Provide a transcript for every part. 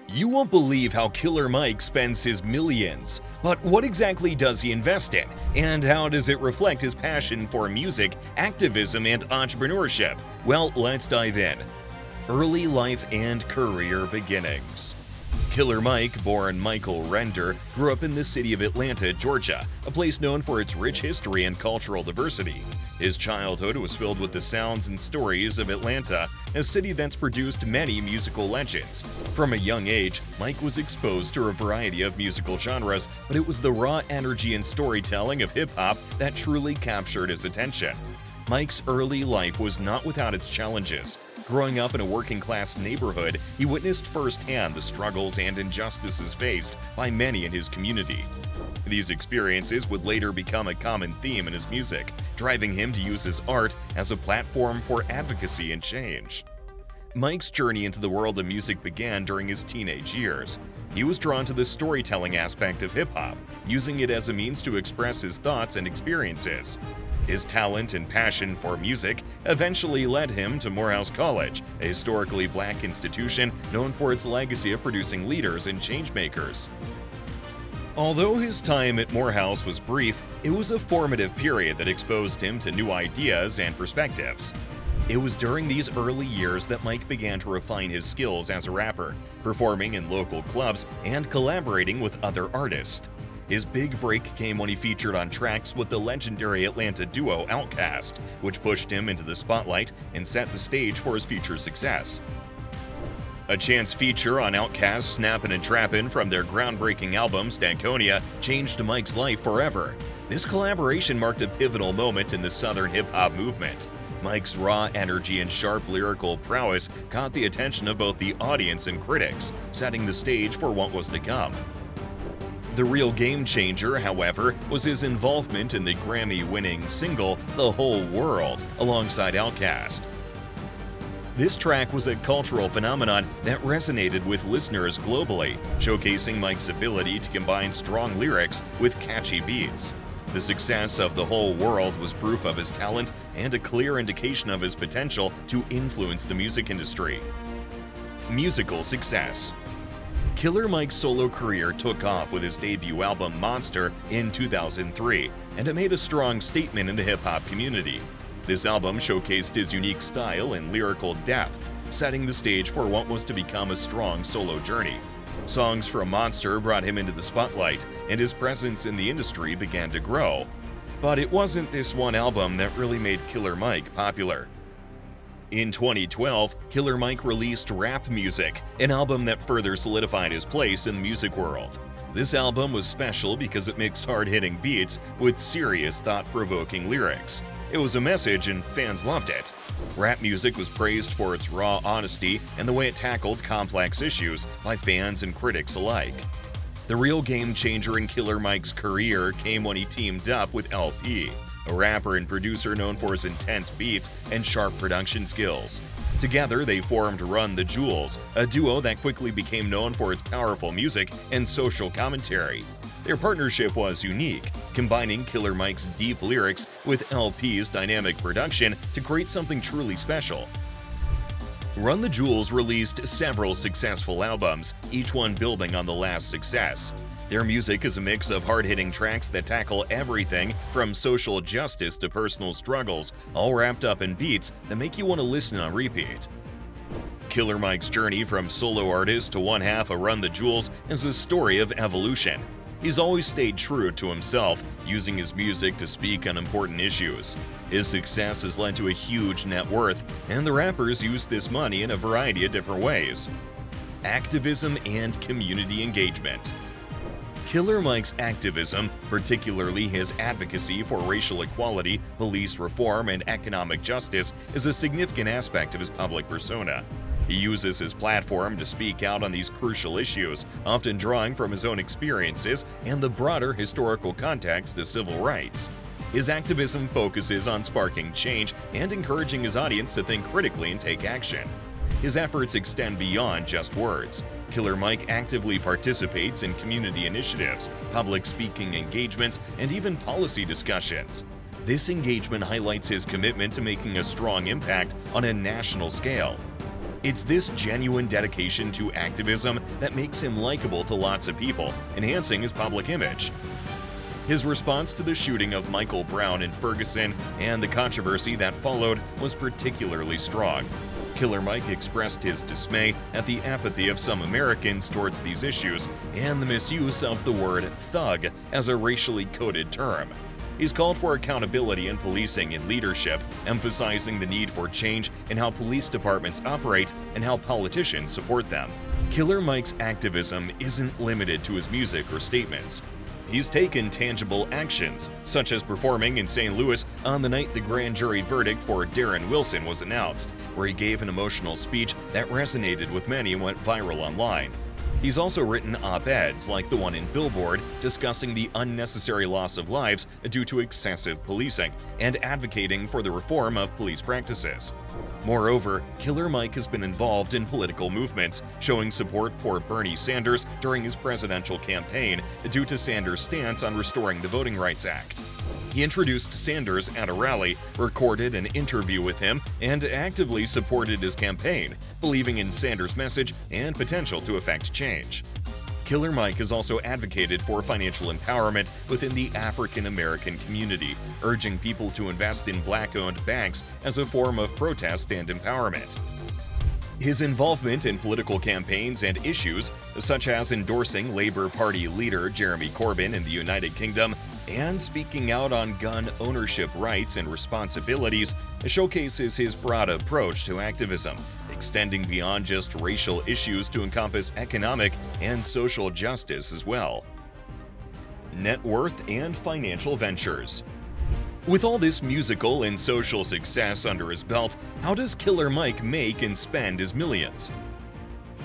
You won't believe how Killer Mike spends his millions. But what exactly does he invest in? And how does it reflect his passion for music, activism, and entrepreneurship? Well, let's dive in. Early life and career beginnings. Killer Mike, born Michael Render, grew up in the city of Atlanta, Georgia, a place known for its rich history and cultural diversity. His childhood was filled with the sounds and stories of Atlanta, a city that's produced many musical legends. From a young age, Mike was exposed to a variety of musical genres, but it was the raw energy and storytelling of hip-hop that truly captured his attention. Mike's early life was not without its challenges. Growing up in a working-class neighborhood, he witnessed firsthand the struggles and injustices faced by many in his community. These experiences would later become a common theme in his music, driving him to use his art as a platform for advocacy and change. Mike's journey into the world of music began during his teenage years. He was drawn to the storytelling aspect of hip-hop, using it as a means to express his thoughts and experiences. His talent and passion for music eventually led him to Morehouse College, a historically black institution known for its legacy of producing leaders and changemakers. Although his time at Morehouse was brief, it was a formative period that exposed him to new ideas and perspectives. It was during these early years that Mike began to refine his skills as a rapper, performing in local clubs and collaborating with other artists. His big break came when he featured on tracks with the legendary Atlanta duo Outkast, which pushed him into the spotlight and set the stage for his future success. A chance feature on Outkast's Snappin' and Trappin' from their groundbreaking album Stankonia changed Mike's life forever. This collaboration marked a pivotal moment in the Southern hip-hop movement. Mike's raw energy and sharp lyrical prowess caught the attention of both the audience and critics, setting the stage for what was to come. The real game changer, however, was his involvement in the Grammy-winning single The Whole World alongside Outkast. This track was a cultural phenomenon that resonated with listeners globally, showcasing Mike's ability to combine strong lyrics with catchy beats. The success of The Whole World was proof of his talent and a clear indication of his potential to influence the music industry. Musical success. Killer Mike's solo career took off with his debut album Monster in 2003, and it made a strong statement in the hip-hop community. This album showcased his unique style and lyrical depth, setting the stage for what was to become a strong solo journey. Songs from Monster brought him into the spotlight, and his presence in the industry began to grow. But it wasn't this one album that really made Killer Mike popular. In 2012, Killer Mike released Rap Music, an album that further solidified his place in the music world. This album was special because it mixed hard-hitting beats with serious, thought-provoking lyrics. It was a message and fans loved it. Rap Music was praised for its raw honesty and the way it tackled complex issues by fans and critics alike. The real game changer in Killer Mike's career came when he teamed up with LP, a rapper and producer known for his intense beats and sharp production skills. Together, they formed Run the Jewels, a duo that quickly became known for its powerful music and social commentary. Their partnership was unique, combining Killer Mike's deep lyrics with LP's dynamic production to create something truly special. Run the Jewels released several successful albums, each one building on the last success. Their music is a mix of hard-hitting tracks that tackle everything from social justice to personal struggles, all wrapped up in beats that make you want to listen on repeat. Killer Mike's journey from solo artist to one half of Run the Jewels is a story of evolution. He's always stayed true to himself, using his music to speak on important issues. His success has led to a huge net worth, and the rappers use this money in a variety of different ways. Activism and community engagement. Killer Mike's activism, particularly his advocacy for racial equality, police reform, and economic justice, is a significant aspect of his public persona. He uses his platform to speak out on these crucial issues, often drawing from his own experiences and the broader historical context of civil rights. His activism focuses on sparking change and encouraging his audience to think critically and take action. His efforts extend beyond just words. Killer Mike actively participates in community initiatives, public speaking engagements, and even policy discussions. This engagement highlights his commitment to making a strong impact on a national scale. It's this genuine dedication to activism that makes him likable to lots of people, enhancing his public image. His response to the shooting of Michael Brown in Ferguson and the controversy that followed was particularly strong. Killer Mike expressed his dismay at the apathy of some Americans towards these issues and the misuse of the word thug as a racially coded term. He's called for accountability in policing and leadership, emphasizing the need for change in how police departments operate and how politicians support them. Killer Mike's activism isn't limited to his music or statements. He's taken tangible actions, such as performing in St. Louis on the night the grand jury verdict for Darren Wilson was announced, where he gave an emotional speech that resonated with many and went viral online. He's also written op-eds like the one in Billboard discussing the unnecessary loss of lives due to excessive policing and advocating for the reform of police practices. Moreover, Killer Mike has been involved in political movements, showing support for Bernie Sanders during his presidential campaign due to Sanders' stance on restoring the Voting Rights Act. He introduced Sanders at a rally, recorded an interview with him, and actively supported his campaign, believing in Sanders' message and potential to effect change. Killer Mike has also advocated for financial empowerment within the African American community, urging people to invest in Black-owned banks as a form of protest and empowerment. His involvement in political campaigns and issues, such as endorsing Labour Party leader Jeremy Corbyn in the United Kingdom and speaking out on gun ownership rights and responsibilities, showcases his broad approach to activism, extending beyond just racial issues to encompass economic and social justice as well. Net worth and financial ventures. With all this musical and social success under his belt, how does Killer Mike make and spend his millions?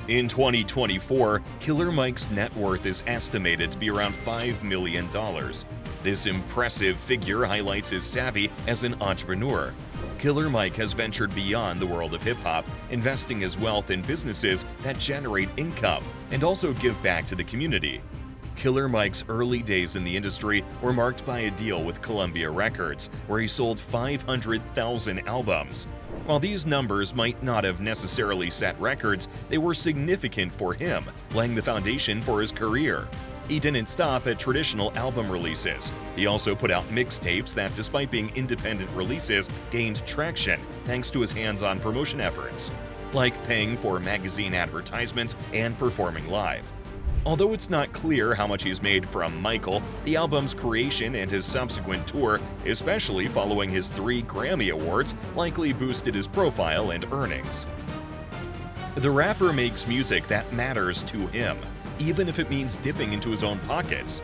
In 2024, Killer Mike's net worth is estimated to be around $5 million. This impressive figure highlights his savvy as an entrepreneur. Killer Mike has ventured beyond the world of hip-hop, investing his wealth in businesses that generate income and also give back to the community. Killer Mike's early days in the industry were marked by a deal with Columbia Records, where he sold 500,000 albums. While these numbers might not have necessarily set records, they were significant for him, laying the foundation for his career. He didn't stop at traditional album releases. He also put out mixtapes that, despite being independent releases, gained traction thanks to his hands-on promotion efforts, like paying for magazine advertisements and performing live. Although it's not clear how much he's made from Michael, the album's creation and his subsequent tour, especially following his 3 Grammy Awards, likely boosted his profile and earnings. The rapper makes music that matters to him, even if it means dipping into his own pockets.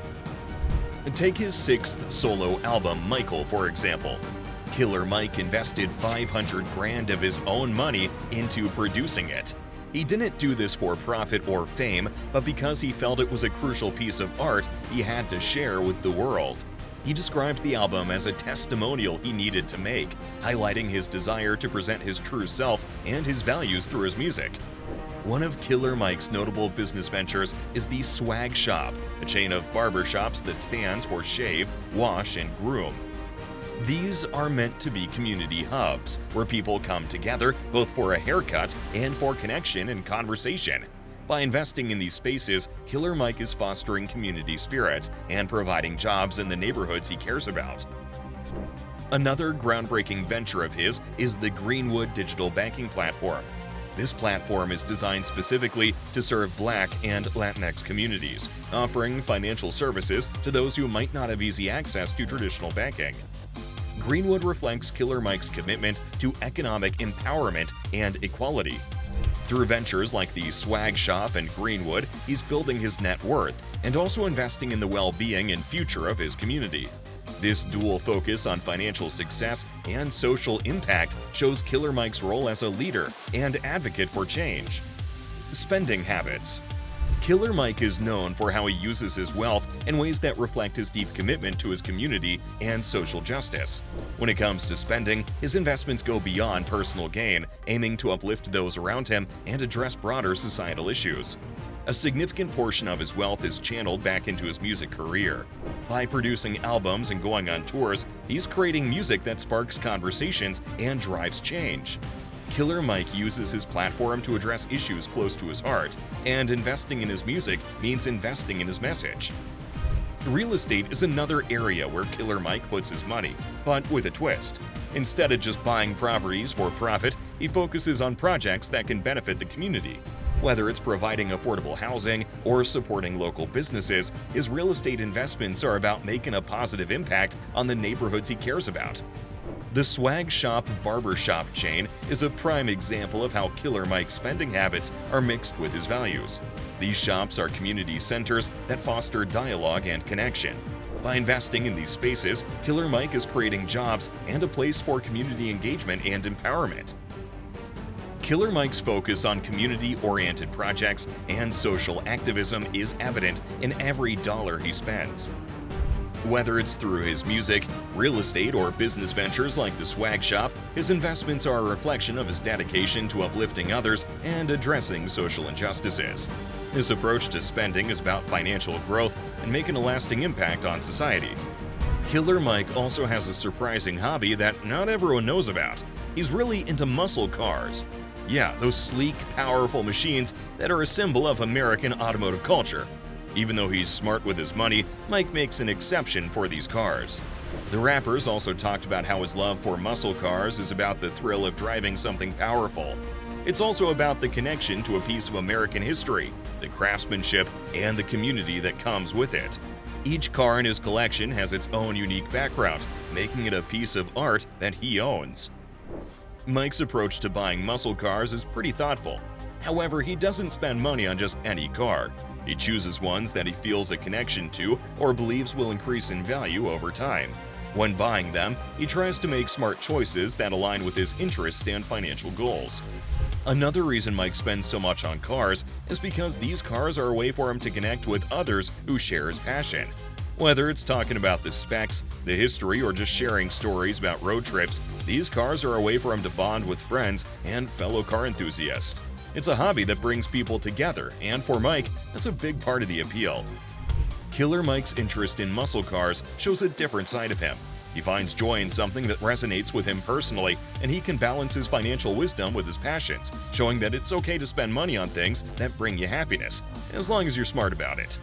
Take his 6th solo album, Michael, for example. Killer Mike invested $500,000 of his own money into producing it. He didn't do this for profit or fame, but because he felt it was a crucial piece of art he had to share with the world. He described the album as a testimonial he needed to make, highlighting his desire to present his true self and his values through his music. One of Killer Mike's notable business ventures is the Swag Shop, a chain of barbershops that stands for shave, wash, and groom. These are meant to be community hubs, where people come together both for a haircut and for connection and conversation. By investing in these spaces, Killer Mike is fostering community spirit and providing jobs in the neighborhoods he cares about. Another groundbreaking venture of his is the Greenwood digital banking platform. This platform is designed specifically to serve Black and Latinx communities, offering financial services to those who might not have easy access to traditional banking. Greenwood reflects Killer Mike's commitment to economic empowerment and equality. Through ventures like the Swag Shop and Greenwood, he's building his net worth and also investing in the well-being and future of his community. This dual focus on financial success and social impact shows Killer Mike's role as a leader and advocate for change. Spending habits. Killer Mike is known for how he uses his wealth in ways that reflect his deep commitment to his community and social justice. When it comes to spending, his investments go beyond personal gain, aiming to uplift those around him and address broader societal issues. A significant portion of his wealth is channeled back into his music career. By producing albums and going on tours, he's creating music that sparks conversations and drives change. Killer Mike uses his platform to address issues close to his heart, and investing in his music means investing in his message. Real estate is another area where Killer Mike puts his money, but with a twist. Instead of just buying properties for profit, he focuses on projects that can benefit the community. Whether it's providing affordable housing or supporting local businesses, his real estate investments are about making a positive impact on the neighborhoods he cares about. The Swag Shop barbershop chain is a prime example of how Killer Mike's spending habits are mixed with his values. These shops are community centers that foster dialogue and connection. By investing in these spaces, Killer Mike is creating jobs and a place for community engagement and empowerment. Killer Mike's focus on community-oriented projects and social activism is evident in every dollar he spends. Whether it's through his music, real estate, or business ventures like the Swag Shop, his investments are a reflection of his dedication to uplifting others and addressing social injustices. His approach to spending is about financial growth and making a lasting impact on society. Killer Mike also has a surprising hobby that not everyone knows about. He's really into muscle cars. Yeah, those sleek, powerful machines that are a symbol of American automotive culture. Even though he's smart with his money, Mike makes an exception for these cars. The rappers also talked about how his love for muscle cars is about the thrill of driving something powerful. It's also about the connection to a piece of American history, the craftsmanship, and the community that comes with it. Each car in his collection has its own unique background, making it a piece of art that he owns. Mike's approach to buying muscle cars is pretty thoughtful. However, he doesn't spend money on just any car. He chooses ones that he feels a connection to or believes will increase in value over time. When buying them, he tries to make smart choices that align with his interests and financial goals. Another reason Mike spends so much on cars is because these cars are a way for him to connect with others who share his passion. Whether it's talking about the specs, the history, or just sharing stories about road trips, these cars are a way for him to bond with friends and fellow car enthusiasts. It's a hobby that brings people together, and for Mike, that's a big part of the appeal. Killer Mike's interest in muscle cars shows a different side of him. He finds joy in something that resonates with him personally, and he can balance his financial wisdom with his passions, showing that it's okay to spend money on things that bring you happiness, as long as you're smart about it.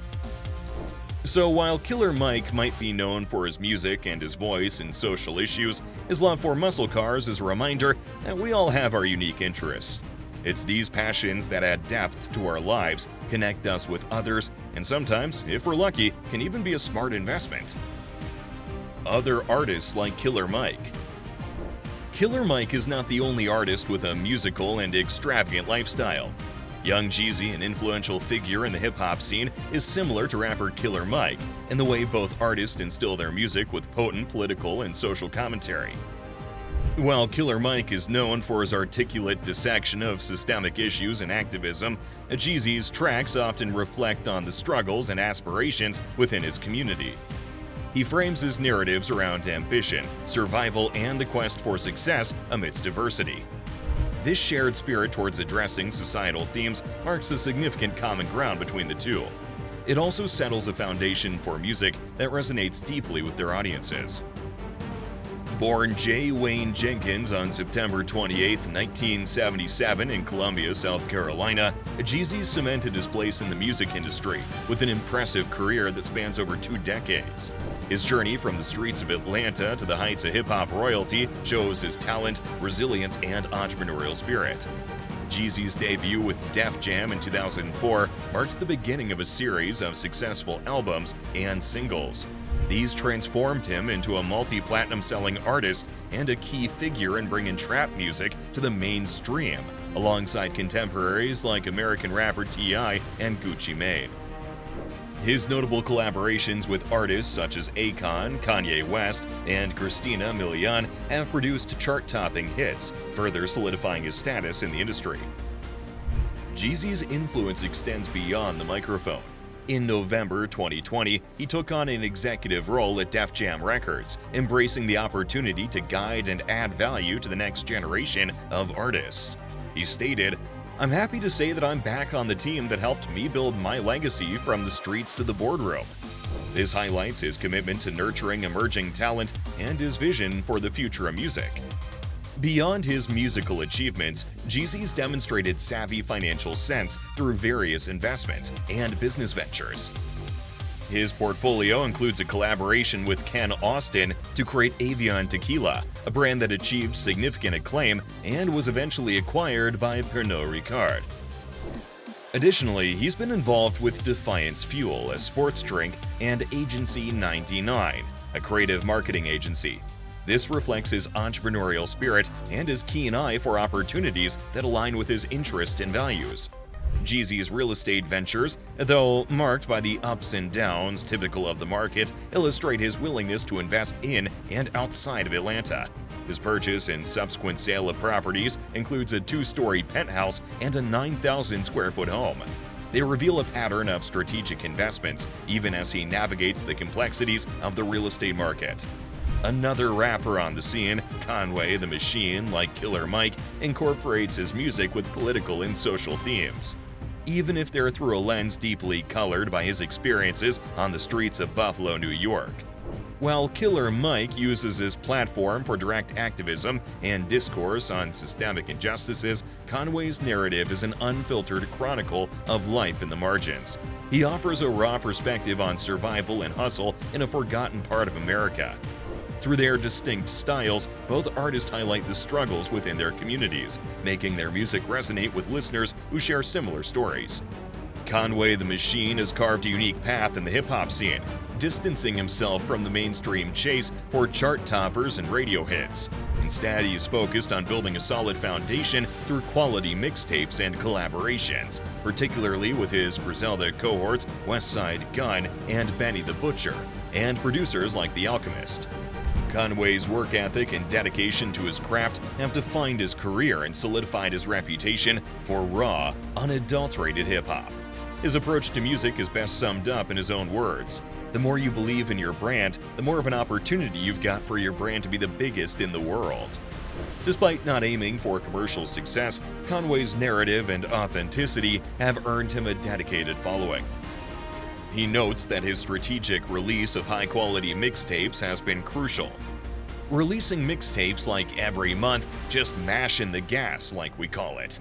So while Killer Mike might be known for his music and his voice in social issues, his love for muscle cars is a reminder that we all have our unique interests. It's these passions that add depth to our lives, connect us with others, and sometimes, if we're lucky, can even be a smart investment. Other artists like Killer Mike. Killer Mike is not the only artist with a musical and extravagant lifestyle. Young Jeezy, an influential figure in the hip-hop scene, is similar to rapper Killer Mike in the way both artists instill their music with potent political and social commentary. While Killer Mike is known for his articulate dissection of systemic issues and activism, Jeezy's tracks often reflect on the struggles and aspirations within his community. He frames his narratives around ambition, survival, and the quest for success amidst adversity. This shared spirit towards addressing societal themes marks a significant common ground between the two. It also settles a foundation for music that resonates deeply with their audiences. Born J. Wayne Jenkins on September 28, 1977 in Columbia, South Carolina, Jeezy cemented his place in the music industry with an impressive career that spans over 2 decades. His journey from the streets of Atlanta to the heights of hip-hop royalty shows his talent, resilience, and entrepreneurial spirit. Jeezy's debut with Def Jam in 2004 marked the beginning of a series of successful albums and singles. These transformed him into a multi-platinum selling artist and a key figure in bringing trap music to the mainstream, alongside contemporaries like American rapper T.I. and Gucci Mane. His notable collaborations with artists such as Akon, Kanye West, and Christina Milian have produced chart-topping hits, further solidifying his status in the industry. Jeezy's influence extends beyond the microphone. In November 2020, he took on an executive role at Def Jam Records, embracing the opportunity to guide and add value to the next generation of artists. He stated, "I'm happy to say that I'm back on the team that helped me build my legacy from the streets to the boardroom." This highlights his commitment to nurturing emerging talent and his vision for the future of music. Beyond his musical achievements, Jeezy's demonstrated savvy financial sense through various investments and business ventures. His portfolio includes a collaboration with Ken Austin to create Avion Tequila, a brand that achieved significant acclaim and was eventually acquired by Pernod Ricard. Additionally, he's been involved with Defiance Fuel, a sports drink, and Agency 99, a creative marketing agency. This reflects his entrepreneurial spirit and his keen eye for opportunities that align with his interests and values. Jeezy's real estate ventures, though marked by the ups and downs typical of the market, illustrate his willingness to invest in and outside of Atlanta. His purchase and subsequent sale of properties includes a 2-story penthouse and a 9,000-square-foot home. They reveal a pattern of strategic investments, even as he navigates the complexities of the real estate market. Another rapper on the scene, Conway the Machine, like Killer Mike, incorporates his music with political and social themes, even if they're through a lens deeply colored by his experiences on the streets of Buffalo, New York. While Killer Mike uses his platform for direct activism and discourse on systemic injustices, Conway's narrative is an unfiltered chronicle of life in the margins. He offers a raw perspective on survival and hustle in a forgotten part of America. Through their distinct styles, both artists highlight the struggles within their communities, making their music resonate with listeners who share similar stories. Conway the Machine has carved a unique path in the hip-hop scene, distancing himself from the mainstream chase for chart toppers and radio hits. Instead, he is focused on building a solid foundation through quality mixtapes and collaborations, particularly with his Griselda cohorts Westside Gunn and Benny the Butcher, and producers like The Alchemist. Conway's work ethic and dedication to his craft have defined his career and solidified his reputation for raw, unadulterated hip-hop. His approach to music is best summed up in his own words: "The more you believe in your brand, the more of an opportunity you've got for your brand to be the biggest in the world." Despite not aiming for commercial success, Conway's narrative and authenticity have earned him a dedicated following. He notes that his strategic release of high-quality mixtapes has been crucial. Releasing mixtapes like every month, just mashing the gas like we call it.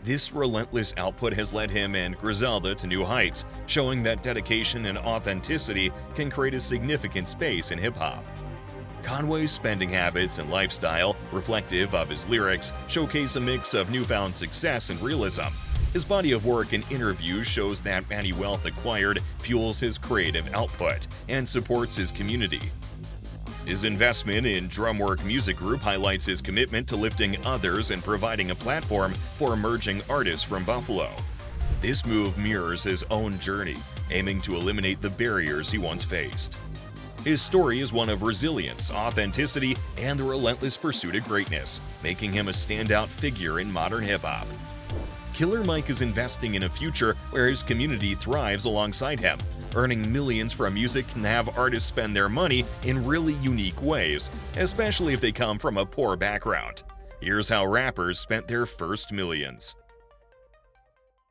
This relentless output has led him and Griselda to new heights, showing that dedication and authenticity can create a significant space in hip-hop. Conway's spending habits and lifestyle, reflective of his lyrics, showcase a mix of newfound success and realism. His body of work and interviews shows that any wealth acquired fuels his creative output and supports his community. His investment in Drumwork Music Group highlights his commitment to lifting others and providing a platform for emerging artists from Buffalo. This move mirrors his own journey, aiming to eliminate the barriers he once faced. His story is one of resilience, authenticity, and the relentless pursuit of greatness, making him a standout figure in modern hip-hop. Killer Mike is investing in a future where his community thrives alongside him. Earning millions from music can have artists spend their money in really unique ways, especially if they come from a poor background. Here's how rappers spent their first millions.